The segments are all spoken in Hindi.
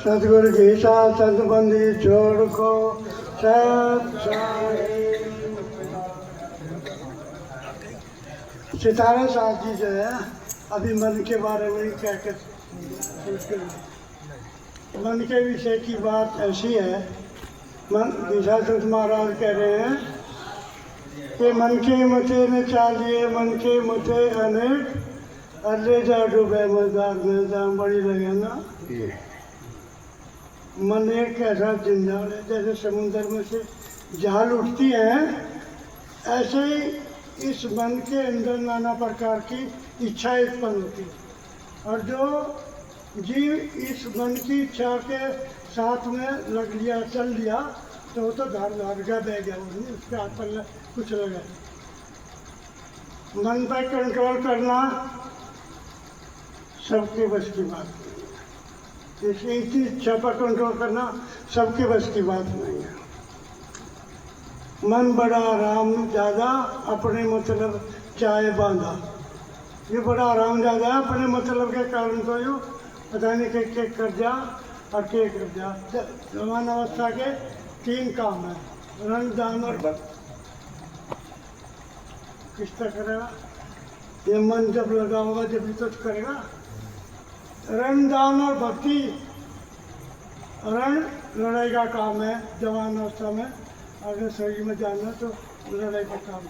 सतगुरु की साथ संतबंदी छोड़ को सितारा साहब जी जो है अभी मन के बारे में कह कर मन के विषय की बात ऐसी है। मन विशा संत महाराज कह रहे हैं कि मन के मते ने चालिए मन के मते अनेक अरे जा डूबे मजार में जाम बड़ी लगे ना। मन एक ऐसा जंजाल है जैसे समुद्र में से जाल उठती है, ऐसे ही इस मन के अंदर नाना प्रकार की इच्छाएं उत्पन्न होती है। और जो जीव इस मन की इच्छा के साथ में लग लिया चल लिया तो वो तो धार धार गया बह गया, उसके हाथ पर कुछ लगा। मन पर कंट्रोल करना सबके बस की बात नहीं है। इसलिए इतनी इच्छा पर कंट्रोल करना सबके बस की बात नहीं है। मन बड़ा आराम ज़्यादा अपने मतलब चाहे बांधा, ये बड़ा आराम ज़्यादा है अपने मतलब के कारण तो यू पता नहीं के कर जा और के कर जा। जवान अवस्था के तीन काम है, रण दान और भक्ति। किस तरह करेगा ये मन जब लगा होगा जब भी तो करेगा। रण दान और भक्ति। रण लड़ाई का काम है जवान अवस्था में, अगर शरीर में जाना तो लड़ाई का काम है।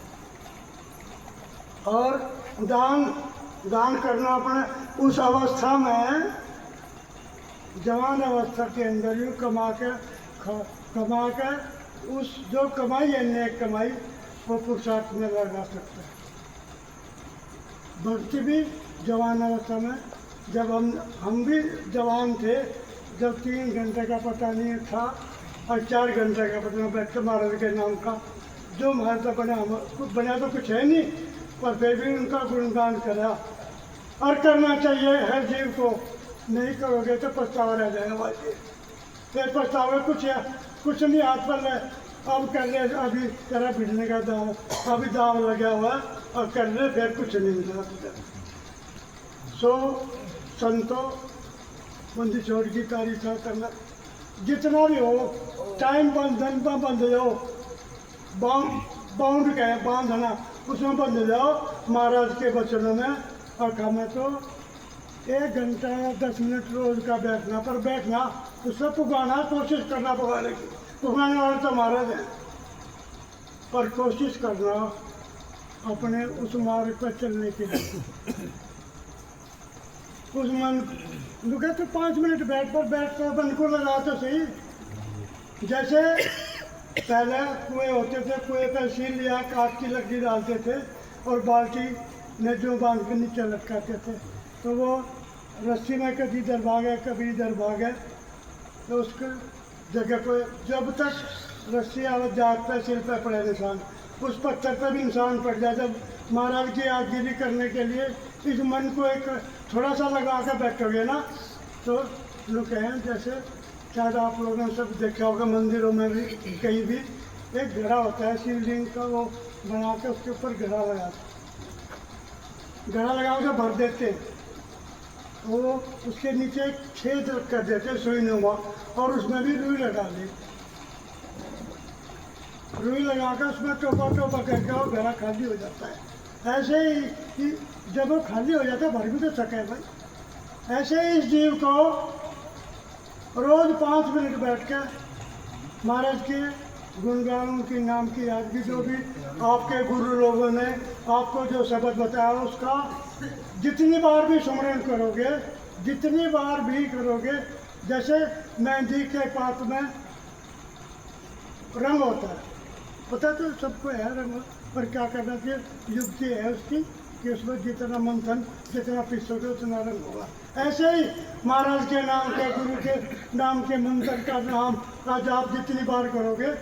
और दान करना अपने उस अवस्था में जवान अवस्था के अंदर ही कमा के उस जो कमाई है नेक कमाई वो पुरुषार्थ में लगा सकते हैं। भक्ति भी जवान अवस्था में, जब हम भी जवान थे, जब 3 घंटे का पता नहीं था और 4 घंटे का पता बैठ के महाराज के नाम का जो महाराज बना, कुछ बना तो कुछ है नहीं, पर फिर भी उनका गुणगान करा। और करना चाहिए हर जीव को, नहीं करोगे तो पछतावा रह जाएगा भाई। फिर पछतावा कुछ नहीं हाथ पर ले, अब कर ले, अभी तेरा भिड़ने का दाव, अभी दाव लगा हुआ और कर ले, फिर कुछ नहीं मिलेगा तुझे। सो संतो बंदी छोड़ की तारीफ करना जितना भी हो, टाइम बंधन पर बंध जाओ, बाउंड का है बांधना, उसमें बंध जाओ महाराज के वचनों में। और हमें तो 1 घंटा 10 मिनट रोज का बैठना, पर बैठना उससे पुगाना, कोशिश करना पुगाने की। पुगाने वाले तो महाराज हैं, पर कोशिश करना अपने उस मार्ग पर चलने के लिए। उस मन रुके तो 5 मिनट बैठ कर मन को लगा तो सही। जैसे पहले कुएं होते थे, कुएं पर सील लिया, काठ की लकड़ी डालते थे और बाल्टी ने जो बांध के नीचे लटकाते थे, तो वो रस्सी में कभी इधर भागे कभी इधर भागे, तो उसके जगह पर जब तक रस्सी आवाज जात पर सिर पर पड़े निशान, उस पत्थर पर भी इंसान पड़ जाए। जब महाराज की आगिरी करने के लिए इस मन को एक थोड़ा सा लगा कर बैठोगे ना, तो लोग कहें जैसे शायद आप लोगों ने सब देखा होगा मंदिरों में भी कहीं भी एक घड़ा होता है शिवलिंग का, वो बना के उसके ऊपर घड़ा लगा के भर देते, वो उसके नीचे एक छेद कर देते सुईनुमा, और उसमें भी रुई लगा दी। रुई लगा कर उसमें टोपा करके वो घड़ा खाली हो जाता है। ऐसे ही जब वो खाली हो जाता है भर भी तो सके भाई। ऐसे ही इस जीव को रोज 5 मिनट बैठ कर महाराज के गुणगानों की नाम की यादगी, जो भी आपके गुरु लोगों ने आपको जो शब्द बताया उसका जितनी बार भी स्मरण करोगे, जितनी बार भी करोगे, जैसे मेहंदी के पात में रंग होता है, पता तो सबको है रंग, पर क्या करना चाहिए, युक्ति है उसकी कि उसमें जितना मंथन जितना पीसोगे उतना रंग होगा। ऐसे ही महाराज के नाम के, गुरु के नाम के मंत्र का नाम आज आप जितनी बार करोगे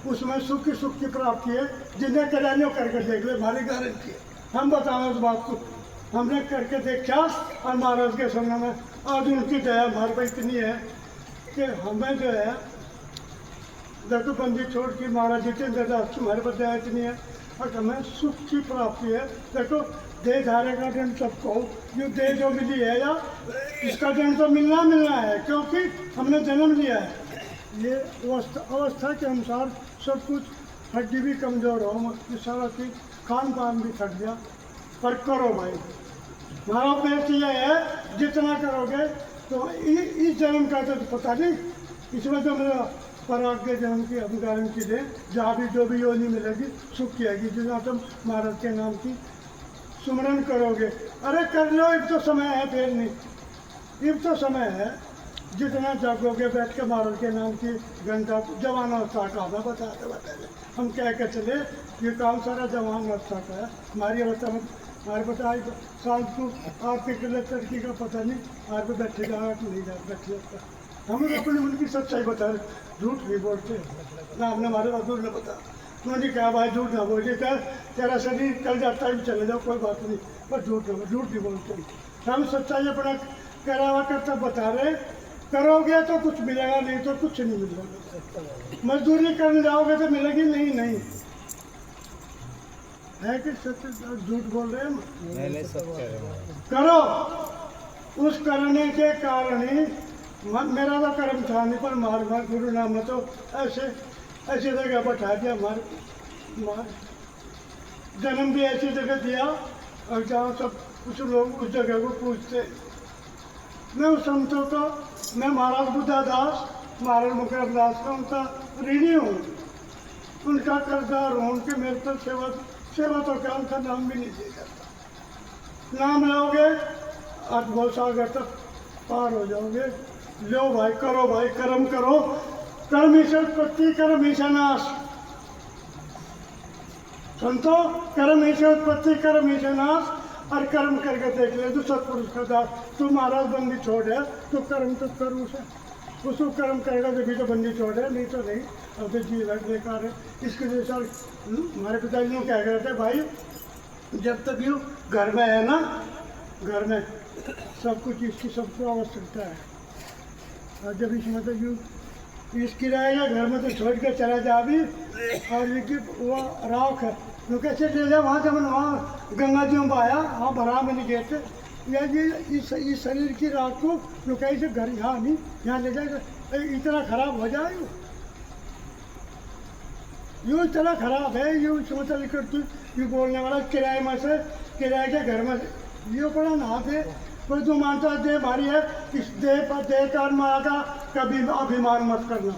उसमें सुख की प्राप्ति है। जिन्हें करानियों करके देख ले, हमारी गारंटी है। हम बताएं उस बात को, हमने करके देखा और महाराज के सामने में आज उनकी दया हमारे पर इतनी है कि हमें जो है देखो बंदी छोड़ की महाराज जितेंद्र दास तुम्हारे पर दया इतनी है और हमें सुख की प्राप्ति है। देखो दे धारे का दंड सबको, जो दे जो मिली है या इसका दंड तो मिलना है, क्योंकि हमने जन्म लिया है। ये अवस्था के अनुसार सब कुछ, हड्डी भी कमज़ोर हो, सारा चीज़, खान पान भी थक गया, पर करो भाई। हमारा उद्देश्य यह है, जितना करोगे तो इस जन्म का तो पता नहीं, इसमें तो मेरा पर आगे जन्म की हम गारंटी दें, जहाँ भी जो भी योनि मिलेगी सुख की आएगी, जितना तुम महाराज के नाम की सुमरन करोगे। अरे कर लो, अब तो समय है, फिर नहीं, अब तो समय है। जितना जागोगे बैठ के महाराज के नाम की घंटा, जवान अवस्था का हमें बताते हम कह के चले, ये काम सारा जवान अवस्था का है। हमारी अवस्था में हमारे पता है साल को आपके किले तरक्की का पता नहीं, हमारे पे बैठे जाएगा कि नहीं बैठे जाता। हम अपनी उनकी सच्चाई बता रहे, झूठ नहीं बोलते ना, हमने हमारे हजूर ने बता, उन्होंने कहा भाई झूठ ना बोलिए, क्या तेरा शरीर कल जाता है चले जाओ, कोई बात नहीं, पर झूठ नहीं बोलते। हम सच्चाई अपना करावा करता बता रहे, करोगे तो कुछ मिलेगा, नहीं तो कुछ नहीं मिलेगा। मजदूरी करने जाओगे तो मिलेगी नहीं है कि सच झूठ बोल रहे हैं हम? नहीं सच्चा है। करो, उस करने के कारण ही मेरा तो कर्म था नहीं, पर मार गुरु नाम ने तो ऐसे जगह बैठा दिया, मार जन्म भी ऐसी जगह दिया, और जहाँ सब कुछ लोग उस जगह को पूछते। मैं उस संतों का, मैं महाराज बुद्धादास, महाराज मुखर दास का उनका ऋणी हूँ, उनका कर्जदार हूँ, उनके मेरे पर सेवा तो क्या, उनका नाम भी नहीं दिया जाता। नाम लोगे अद्भुत सागर तक पार हो जाओगे। लो भाई, करो भाई, कर्म करो, कर्म ही से उत्पत्ति, कर्म ही से नाश। संतो, कर्म ही से उत्पत्ति, कर्म ही से नाश, और कर्म करके देख ले तो सत्पुरुष का दास। तू महाराज बंदी छोड़ है तो कर्म तो कर उसको कर्म करेगा जब भी तो बंदी छोड़ है, नहीं तो नहीं। अब तो जीवन बेकार है। इसके लिए सर हमारे पिताजी ने क्या कहते थे, भाई जब तक यू घर में है ना, घर में सब कुछ इसकी सबको आवश्यकता है, और जब इसमें तो यू इसकी रहेगा घर में तो छोड़ के चला जा भी, और ये वो राख है तो कैसे ले जाए वहाँ, जब वहाँ गंगा जी में आया, वहाँ भरा में नहीं गए थे, या ये इस शरीर की राख को जो कैसे घर यहाँ नहीं, यहाँ ले जाएगा, इतना खराब हो जाए यूँ इतना खराब है, यूँ सोचा लिखकर तू यूँ बोलने वाला, किराए में से किराए के घर में यूँ पड़ा ना दे, कोई तू मानता दे भारी है, इस देह पर देह कर्म आगा, कभी अभिमान मत करना,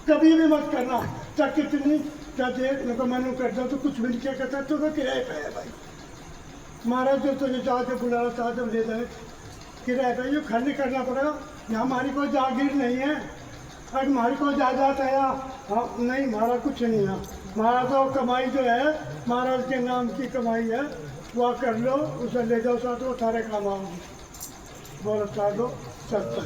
कभी भी मत करना, चाहे कितनी क्या देख तो मैंने कर दो तो कुछ भी नहीं क्या कहता, तो किराए पे है भाई। महाराज जो तुझे चाहते बुला चाहते ले जाए किराए पे, यूँ खाली करना पड़ेगा। यहाँ हमारी कोई जागीर नहीं है, अगर हमारी कोई जायदाद है हाँ नहीं, हमारा कुछ नहीं है। हमारा तो कमाई जो है महाराज के नाम की कमाई है, वह कर लो, उसे ले जाओ साथ, वो सारे काम आओगे। बोलो साधो सत्य।